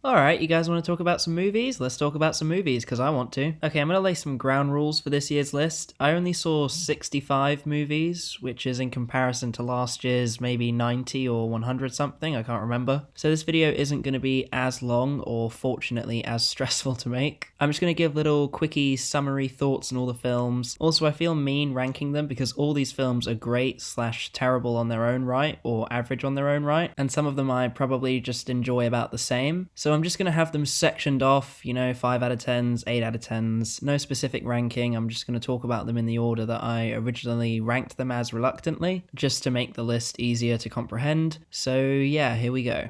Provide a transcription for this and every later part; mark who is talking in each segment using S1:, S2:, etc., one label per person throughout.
S1: Alright, you guys want to talk about some movies? Let's talk about some movies, because I want to. Okay, I'm going to lay some ground rules for this year's list. I only saw 65 movies, which is in comparison to last year's maybe 90 or 100 something, I can't remember. So this video isn't going to be as long or fortunately as stressful to make. I'm just going to give little quickie summary thoughts on all the films. Also, I feel mean ranking them because all these films are great / terrible on their own right, or average on their own right, and some of them I probably just enjoy about the same. So I'm just going to have them sectioned off, 5 out of 10s, 8 out of 10s, no specific ranking. I'm just going to talk about them in the order that I originally ranked them as reluctantly, just to make the list easier to comprehend. So yeah, here we go.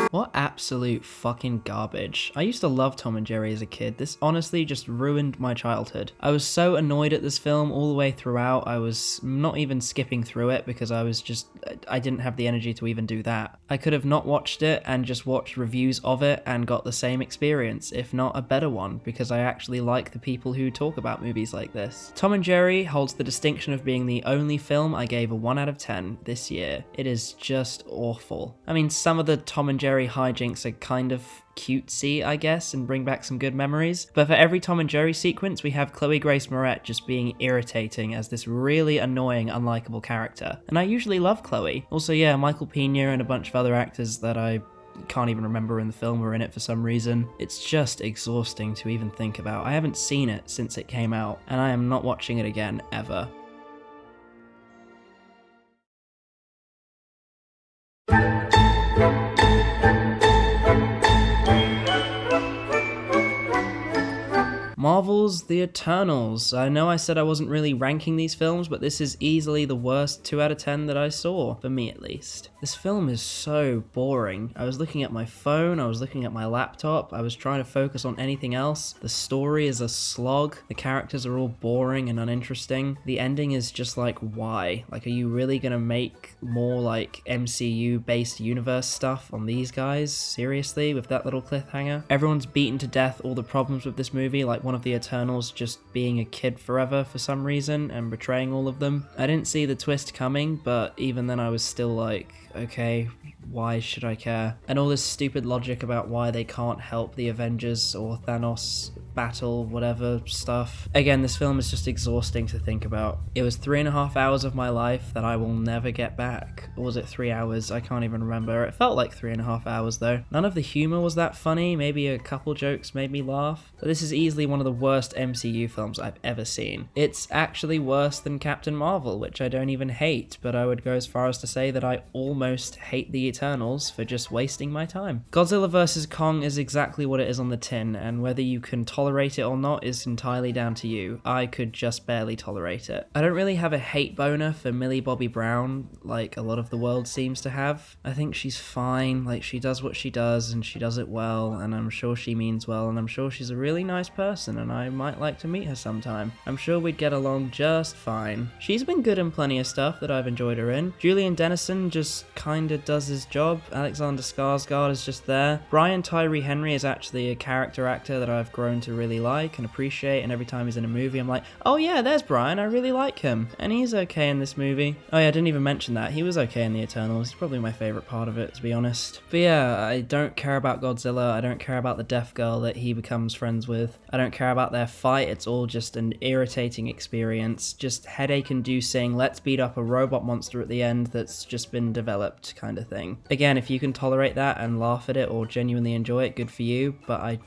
S1: What absolute fucking garbage. I used to love Tom and Jerry as a kid. This honestly just ruined my childhood. I was so annoyed at this film all the way throughout. I was not even skipping through it because I didn't have the energy to even do that. I could have not watched it and just watched reviews of it and got the same experience, if not a better one, because I actually like the people who talk about movies like this. Tom and Jerry holds the distinction of being the only film I gave a 1 out of 10 this year. It is just awful. I mean, some of the Tom and Jerry hijinks are kind of cutesy, I guess, and bring back some good memories. But for every Tom and Jerry sequence, we have Chloe Grace Moretz just being irritating as this really annoying, unlikable character. And I usually love Chloe. Also, yeah, Michael Pena and a bunch of other actors that I can't even remember in the film were in it for some reason. It's just exhausting to even think about. I haven't seen it since it came out, and I am not watching it again, ever. Marvel's The Eternals. I know I said I wasn't really ranking these films, but this is easily the worst 2 out of 10 that I saw, for me at least. This film is so boring. I was looking at my phone, I was looking at my laptop, I was trying to focus on anything else. The story is a slog, the characters are all boring and uninteresting. The ending is just like, why? Like, are you really gonna make more like MCU-based universe stuff on these guys? Seriously, with that little cliffhanger? Everyone's beaten to death all the problems with this movie, like one of the Eternals just being a kid forever for some reason and betraying all of them. I didn't see the twist coming, but even then I was still like, okay, why should I care? And all this stupid logic about why they can't help the Avengers or Thanos battle, whatever stuff. Again, this film is just exhausting to think about. It was 3.5 hours of my life that I will never get back. Or was it 3 hours? I can't even remember. It felt like 3.5 hours though. None of the humor was that funny. Maybe a couple jokes made me laugh. But this is easily one of the worst MCU films I've ever seen. It's actually worse than Captain Marvel, which I don't even hate, but I would go as far as to say that I almost hate the Eternals for just wasting my time. Godzilla vs. Kong is exactly what it is on the tin, and whether you can tolerate it or not is entirely down to you. I could just barely tolerate it. I don't really have a hate boner for Millie Bobby Brown like a lot of the world seems to have. I think she's fine, like she does what she does and she does it well, and I'm sure she means well, and I'm sure she's a really nice person and I might like to meet her sometime. I'm sure we'd get along just fine. She's been good in plenty of stuff that I've enjoyed her in. Julian Dennison just kinda does his job. Alexander Skarsgård is just there. Brian Tyree Henry is actually a character actor that I've grown to really like and appreciate, and every time he's in a movie I'm like, oh yeah, there's Brian, I really like him. And he's okay in this movie. Oh yeah, I didn't even mention that. He was okay in The Eternals. He's probably my favourite part of it, to be honest. But yeah, I don't care about Godzilla. I don't care about the deaf girl that he becomes friends with. I don't care about their fight. It's all just an irritating experience. Just headache-inducing, let's beat up a robot monster at the end that's just been developed kind of thing. Again, if you can tolerate that and laugh at it or genuinely enjoy it, good for you, but I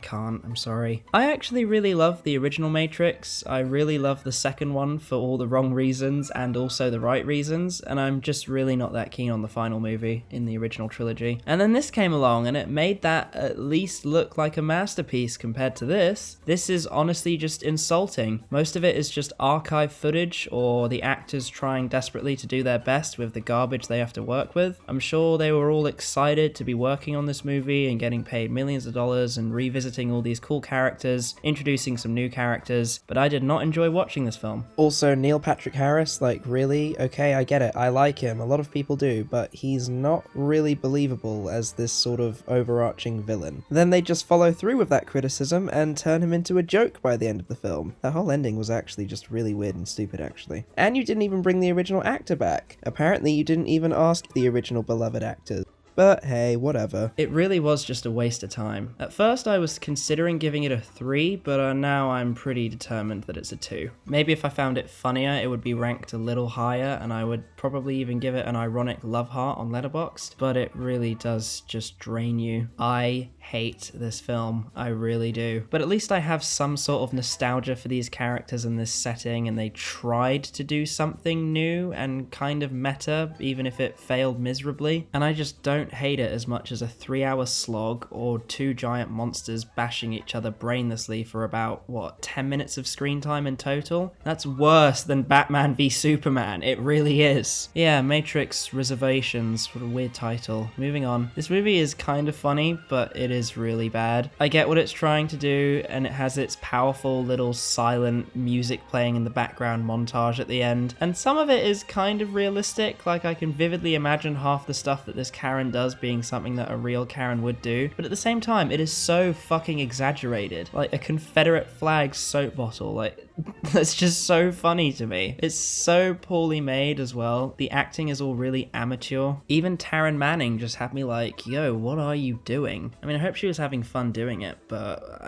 S1: can't. I'm sorry. I actually really love the original Matrix. I really love the second one for all the wrong reasons and also the right reasons, and I'm just really not that keen on the final movie in the original trilogy. And then this came along and it made that at least look like a masterpiece compared to this. This is honestly just insulting. Most of it is just archive footage or the actors trying desperately to do their best with the garbage they have to work with. I'm sure they were all excited to be working on this movie and getting paid millions of dollars and revisiting all these cool cool characters, introducing some new characters, but I did not enjoy watching this film.
S2: Also, Neil Patrick Harris, like, really? Okay, I get it. I like him. A lot of people do, but he's not really believable as this sort of overarching villain. Then they just follow through with that criticism and turn him into a joke by the end of the film. The whole ending was actually just really weird and stupid, actually. And you didn't even bring the original actor back. Apparently, you didn't even ask the original beloved actors. But hey, whatever.
S1: It really was just a waste of time. At first I was considering giving it a 3, but now I'm pretty determined that it's a 2. Maybe if I found it funnier, it would be ranked a little higher, and I would probably even give it an ironic love heart on Letterboxd, but it really does just drain you. I hate this film, I really do. But at least I have some sort of nostalgia for these characters in this setting, and they tried to do something new and kind of meta, even if it failed miserably, and I just don't hate it as much as a 3-hour slog or 2 giant monsters bashing each other brainlessly for about, 10 minutes of screen time in total? That's worse than Batman v Superman, it really is. Yeah, Matrix Reservations, what a weird title. Moving on. This movie is kind of funny, but it is really bad. I get what it's trying to do, and it has its powerful little silent music playing in the background montage at the end, and some of it is kind of realistic, like I can vividly imagine half the stuff that this Karen does being something that a real Karen would do, but at the same time it is so fucking exaggerated, like a Confederate flag soap bottle, like that's just so funny to me. It's so poorly made as well. The acting is all really amateur. Even Taryn Manning just had me like, yo, what are you doing? I mean, I hope she was having fun doing it, but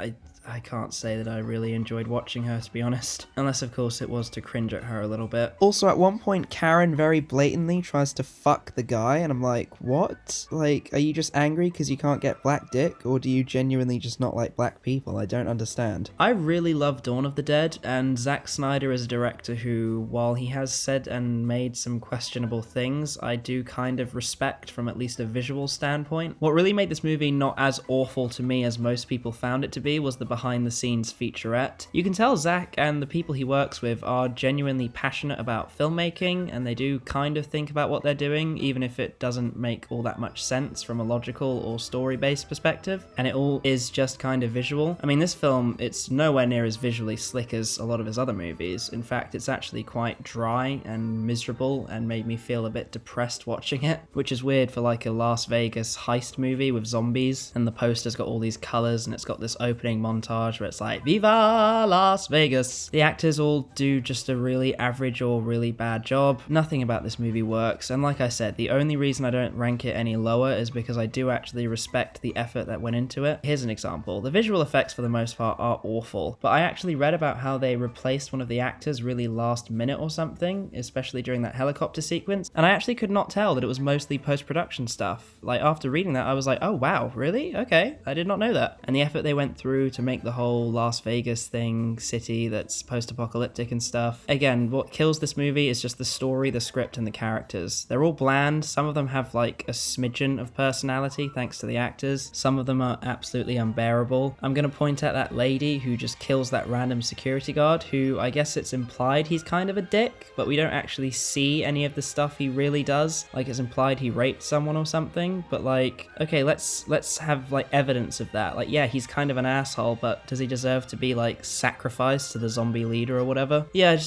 S1: I can't say that I really enjoyed watching her, to be honest. Unless, of course, it was to cringe at her a little bit.
S2: Also, at one point, Karen very blatantly tries to fuck the guy, and I'm like, what? Like, are you just angry because you can't get black dick, or do you genuinely just not like black people? I don't understand.
S1: I really love Dawn of the Dead, and Zack Snyder is a director who, while he has said and made some questionable things, I do kind of respect from at least a visual standpoint. What really made this movie not as awful to me as most people found it to be was the behind-the-scenes featurette. You can tell Zack and the people he works with are genuinely passionate about filmmaking, and they do kind of think about what they're doing, even if it doesn't make all that much sense from a logical or story-based perspective, and it all is just kind of visual. I mean, this film, it's nowhere near as visually slick as a lot of his other movies. In fact, it's actually quite dry and miserable and made me feel a bit depressed watching it, which is weird for like a Las Vegas heist movie with zombies, and the poster's got all these colors and it's got this opening montage where it's like, Viva Las Vegas! The actors all do just a really average or really bad job. Nothing about this movie works, and like I said, the only reason I don't rank it any lower is because I do actually respect the effort that went into it. Here's an example. The visual effects for the most part are awful, but I actually read about how they replaced one of the actors really last minute or something, especially during that helicopter sequence, and I actually could not tell that it was mostly post-production stuff. Like, after reading that, I was like, oh wow, really? Okay, I did not know that. And the effort they went through to make the whole Las Vegas city that's post-apocalyptic and stuff. Again, what kills this movie is just the story, the script, and the characters. They're all bland. Some of them have like a smidgen of personality thanks to the actors. Some of them are absolutely unbearable. I'm gonna point at that lady who just kills that random security guard, who I guess it's implied he's kind of a dick, but we don't actually see any of the stuff he really does. Like, it's implied he raped someone or something, but like, okay, let's have like evidence of that. Like, yeah, he's kind of an asshole, but does he deserve to be like sacrificed to the zombie leader or whatever? Yeah,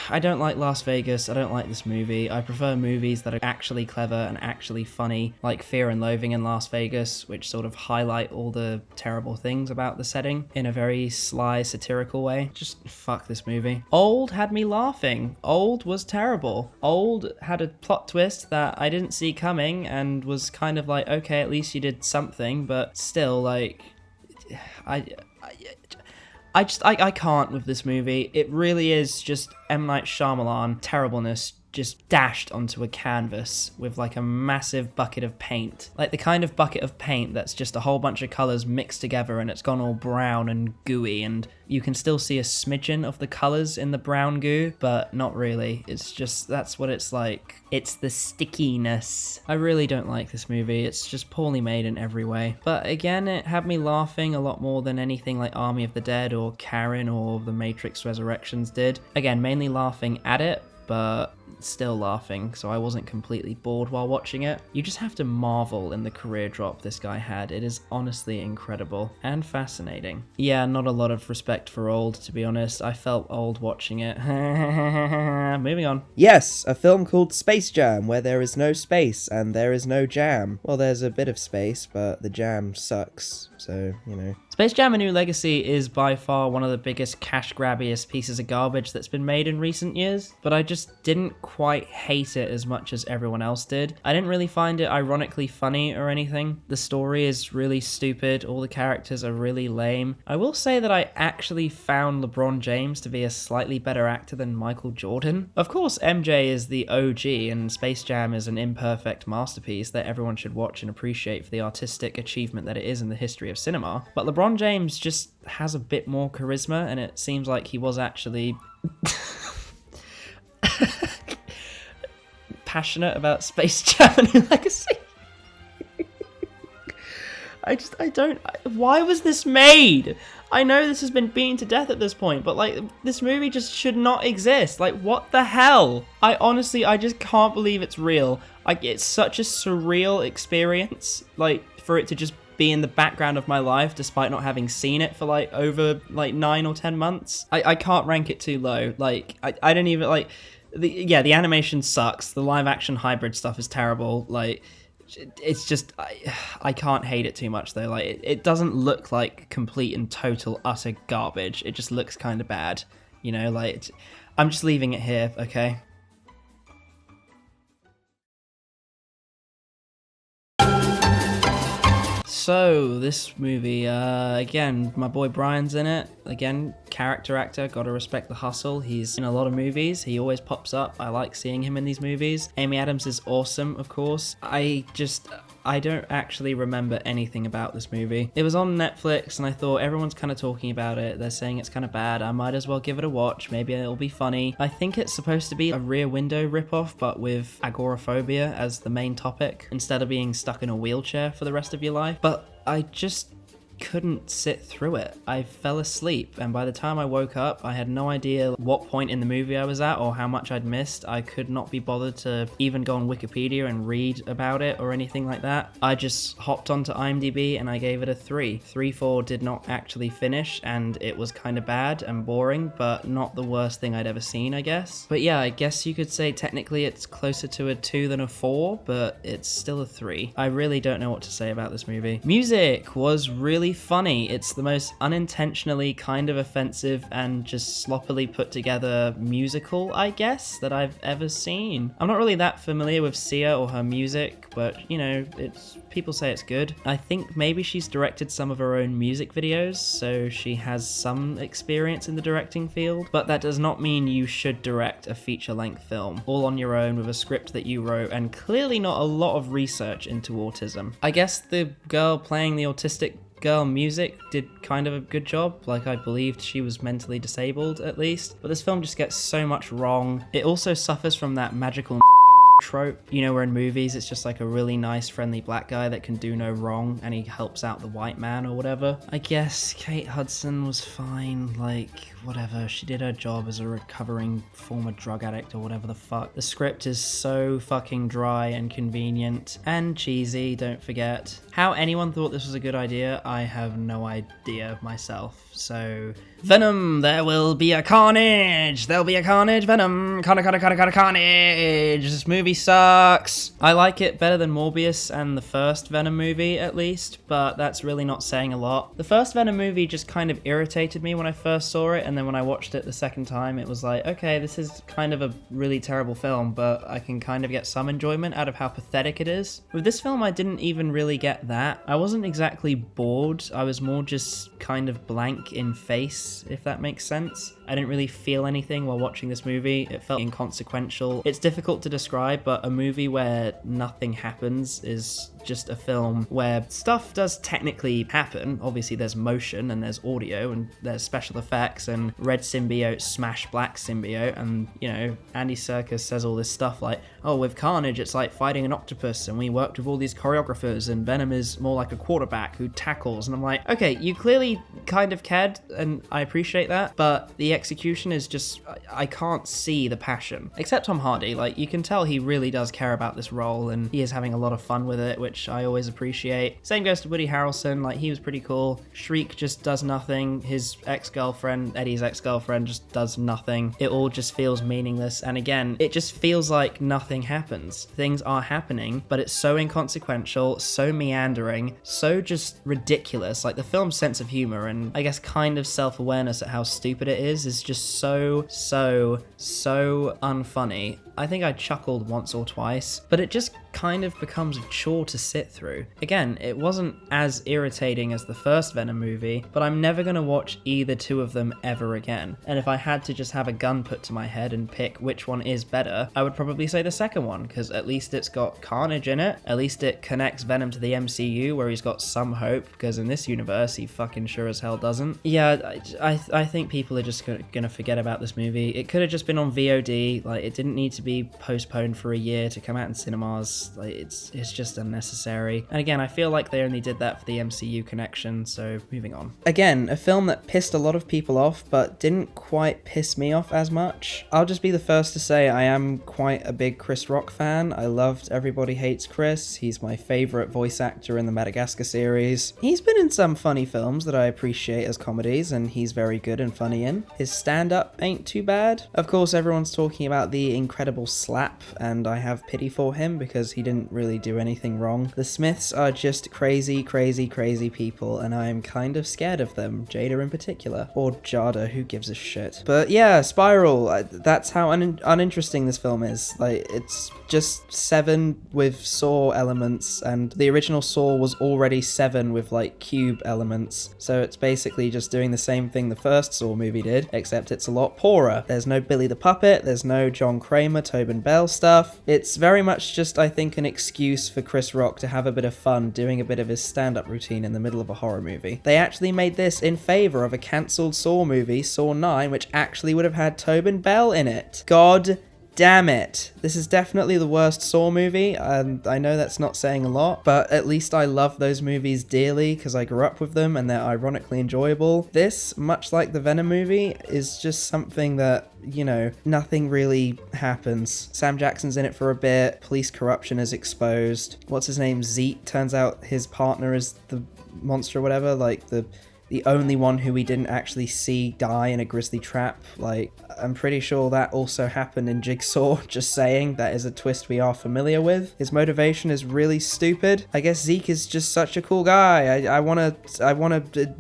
S1: I don't like Las Vegas. I don't like this movie. I prefer movies that are actually clever and actually funny, like Fear and Loathing in Las Vegas, which sort of highlight all the terrible things about the setting in a very sly, satirical way. Just fuck this movie. Old had me laughing. Old was terrible. Old had a plot twist that I didn't see coming and was kind of like, okay, at least you did something, but still, like, I can't with this movie. It really is just M. Night Shyamalan terribleness just dashed onto a canvas with like a massive bucket of paint. Like the kind of bucket of paint that's just a whole bunch of colours mixed together and it's gone all brown and gooey, and you can still see a smidgen of the colours in the brown goo, but not really. It's just, that's what it's like. It's the stickiness. I really don't like this movie. It's just poorly made in every way. But again, it had me laughing a lot more than anything like Army of the Dead or Karen or The Matrix Resurrections did. Again, mainly laughing at it, but still laughing, so I wasn't completely bored while watching it. You just have to marvel in the career drop this guy had. It is honestly incredible and fascinating. Yeah, not a lot of respect for old, to be honest. I felt old watching it. Moving on.
S2: Yes, a film called Space Jam, where there is no space and there is no jam. Well, there's a bit of space, but the jam sucks, so, you know.
S1: Space Jam: A New Legacy is by far one of the biggest cash grabbiest pieces of garbage that's been made in recent years, but I just didn't quite hate it as much as everyone else did. I didn't really find it ironically funny or anything. The story is really stupid, all the characters are really lame. I will say that I actually found LeBron James to be a slightly better actor than Michael Jordan. Of course, MJ is the OG, and Space Jam is an imperfect masterpiece that everyone should watch and appreciate for the artistic achievement that it is in the history of cinema, but LeBron James just has a bit more charisma, and it seems like he was actually passionate about Space Jam: A New Legacy. Why was this made? I know this has been beaten to death at this point, but like, this movie just should not exist. Like, what the hell? I just can't believe it's real. Like, it's such a surreal experience, like, for it to just be in the background of my life despite not having seen it for like over like 9 or 10 months. I can't rank it too low. Like, I don't even like the animation sucks. The live action hybrid stuff is terrible. Like, it's just, I can't hate it too much though. Like, it doesn't look like complete and total utter garbage. It just looks kind of bad, you know. Like, I'm just leaving it here, okay? So, this movie, again, my boy Brian's in it. Again, character actor, gotta respect the hustle. He's in a lot of movies. He always pops up. I like seeing him in these movies. Amy Adams is awesome, of course. I don't actually remember anything about this movie. It was on Netflix, and I thought everyone's kind of talking about it. They're saying it's kind of bad. I might as well give it a watch. Maybe it'll be funny. I think it's supposed to be a Rear Window ripoff, but with agoraphobia as the main topic, instead of being stuck in a wheelchair for the rest of your life. But I just couldn't sit through it. I fell asleep, and by the time I woke up, I had no idea what point in the movie I was at or how much I'd missed. I could not be bothered to even go on Wikipedia and read about it or anything like that. I just hopped onto IMDb and I gave it a 3. 3-4 did not actually finish, and it was kind of bad and boring, but not the worst thing I'd ever seen, I guess. But yeah, I guess you could say technically it's closer to a 2 than a 4, but it's still a 3. I really don't know what to say about this movie. Music was really funny. It's the most unintentionally kind of offensive and just sloppily put together musical, I guess, that I've ever seen. I'm not really that familiar with Sia or her music, but you know, people say it's good. I think maybe she's directed some of her own music videos, so she has some experience in the directing field, but that does not mean you should direct a feature-length film all on your own with a script that you wrote and clearly not a lot of research into autism. I guess the girl playing the autistic girl music did kind of a good job. Like, I believed she was mentally disabled at least, but this film just gets so much wrong. It also suffers from that magical trope, you know, where in movies it's just like a really nice friendly black guy that can do no wrong and he helps out the white man or whatever. I guess Kate Hudson was fine, like whatever, she did her job as a recovering former drug addict or whatever the fuck. The script is so fucking dry and convenient and cheesy, don't forget. How anyone thought this was a good idea, I have no idea myself. So, Venom, there will be a carnage! There'll be a carnage, Venom! Carnage! This movie sucks! I like it better than Morbius and the first Venom movie, at least, but that's really not saying a lot. The first Venom movie just kind of irritated me when I first saw it, and then when I watched it the second time, it was like, okay, this is kind of a really terrible film, but I can kind of get some enjoyment out of how pathetic it is. With this film, I didn't even really get that. I wasn't exactly bored, I was more just kind of blank in face, if that makes sense. I didn't really feel anything while watching this movie. It felt inconsequential. It's difficult to describe, but a movie where nothing happens is just a film where stuff does technically happen. Obviously there's motion and there's audio and there's special effects and red symbiote smash black symbiote, and Andy Serkis says all this stuff like, oh, with Carnage it's like fighting an octopus and we worked with all these choreographers, and Venom is more like a quarterback who tackles. And I'm like, okay, you clearly kind of cared and I appreciate that, but the execution is just, I can't see the passion. Except Tom Hardy, like you can tell he really does care about this role and he is having a lot of fun with it, which I always appreciate. Same goes to Woody Harrelson, like he was pretty cool. Shriek just does nothing. His ex-girlfriend, Eddie's ex-girlfriend, just does nothing. It all just feels meaningless, and again, it just feels like nothing happens. Things are happening, but it's so inconsequential, so meandering, so just ridiculous. Like the film's sense of humor and I guess kind of self-awareness at how stupid it is just so unfunny. I think I chuckled once or twice, but it just kind of becomes a chore to sit through. Again, it wasn't as irritating as the first Venom movie, but I'm never going to watch either two of them ever again. And if I had to just have a gun put to my head and pick which one is better, I would probably say the second one, because at least it's got Carnage in it. At least it connects Venom to the MCU, where he's got some hope, because in this universe, he fucking sure as hell doesn't. Yeah, I think people are just gonna forget about this movie. It could have just been on VOD, like it didn't need to be postponed for a year to come out in cinemas. Like it's just unnecessary. And again, I feel like they only did that for the MCU connection, so moving on. Again, a film that pissed a lot of people off, but didn't quite piss me off as much. I'll just be the first to say I am quite a big Chris Rock fan. I loved Everybody Hates Chris. He's my favorite voice actor in the Madagascar series. He's been in some funny films that I appreciate as comedies, and he's very good and funny in. His stand-up ain't too bad. Of course, everyone's talking about the Incredible Slap, and I have pity for him because he didn't really do anything wrong. The Smiths are just crazy people, and I am kind of scared of them, Jada in particular, or Jada, who gives a shit. But yeah, Spiral, that's how uninteresting this film is. Like, it's just Seven with Saw elements, and the original Saw was already Seven with like cube elements, so it's basically just doing the same thing the first Saw movie did, except it's a lot poorer. There's no Billy the Puppet, there's no John Kramer, Tobin Bell stuff. It's very much just, I think, an excuse for Chris Rock to have a bit of fun doing a bit of his stand-up routine in the middle of a horror movie. They actually made this in favor of a cancelled Saw movie, Saw 9, which actually would have had Tobin Bell in it. God damn it. This is definitely the worst Saw movie, and I know that's not saying a lot, but at least I love those movies dearly because I grew up with them and they're ironically enjoyable. This, much like the Venom movie, is just something that, nothing really happens. Sam Jackson's in it for a bit, police corruption is exposed. What's his name? Zeke. Turns out his partner is the monster or whatever, like the only one who we didn't actually see die in a grisly trap. Like, I'm pretty sure that also happened in Jigsaw, just saying. That is a twist we are familiar with. His motivation is really stupid. I guess Zeke is just such a cool guy. I wanna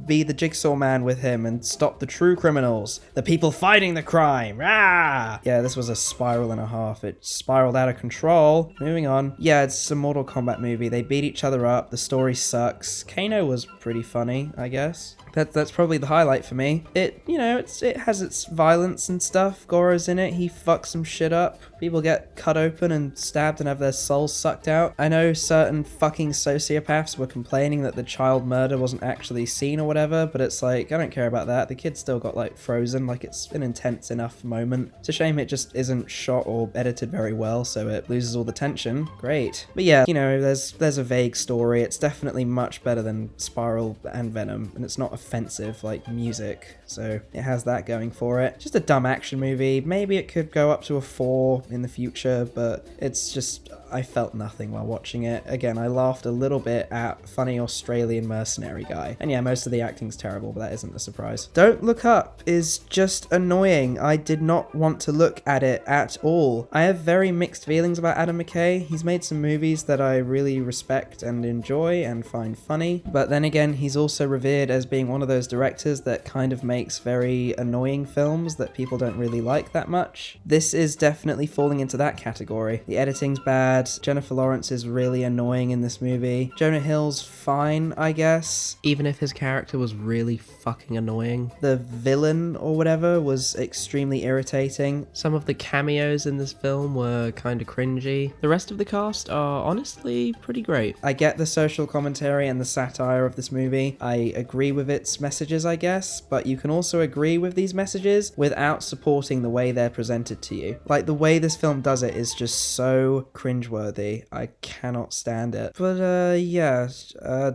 S1: be the Jigsaw man with him and stop the true criminals, the people fighting the crime. Ah! Yeah, this was a spiral and a half. It spiraled out of control. Moving on. Yeah, it's a Mortal Kombat movie. They beat each other up. The story sucks. Kano was pretty funny, I guess. That's probably the highlight for me. It has its violence and stuff. Goro's in it. He fucks some shit up. People get cut open and stabbed and have their souls sucked out. I know certain fucking sociopaths were complaining that the child murder wasn't actually seen or whatever, but it's like, I don't care about that. The kid still got like frozen. Like, it's an intense enough moment. It's a shame it just isn't shot or edited very well, so it loses all the tension. Great. But yeah, there's a vague story. It's definitely much better than Spiral and Venom, and it's not offensive like music, so it has that going for it. Just a dumb action movie. Maybe it could go up to a 4 in the future, but it's just, I felt nothing while watching it. Again, I laughed a little bit at funny Australian mercenary guy, and yeah, most of the acting's terrible, but that isn't a surprise. Don't Look Up is just annoying. I did not want to look at it at all. I have very mixed feelings about Adam McKay. He's made some movies that I really respect and enjoy and find funny, but then again, he's also revered as being one of those directors that kind of makes very annoying films that people don't really like that much. This is definitely
S2: falling into that category. The editing's bad, Jennifer Lawrence is really annoying in this movie. Jonah Hill's fine, I guess.
S3: Even if his character was really fucking annoying.
S2: The villain or whatever was extremely irritating.
S3: Some of the cameos in this film were kind of cringy. The rest of the cast are honestly pretty great.
S2: I get the social commentary and the satire of this movie. I agree with its messages, I guess, but you can also agree with these messages without supporting the way they're presented to you. Like, the way this film does it is just so cringeworthy. I cannot stand it. But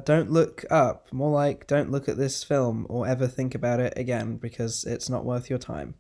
S2: don't look up. More like, don't look at this film or ever think about it again, because it's not worth your time.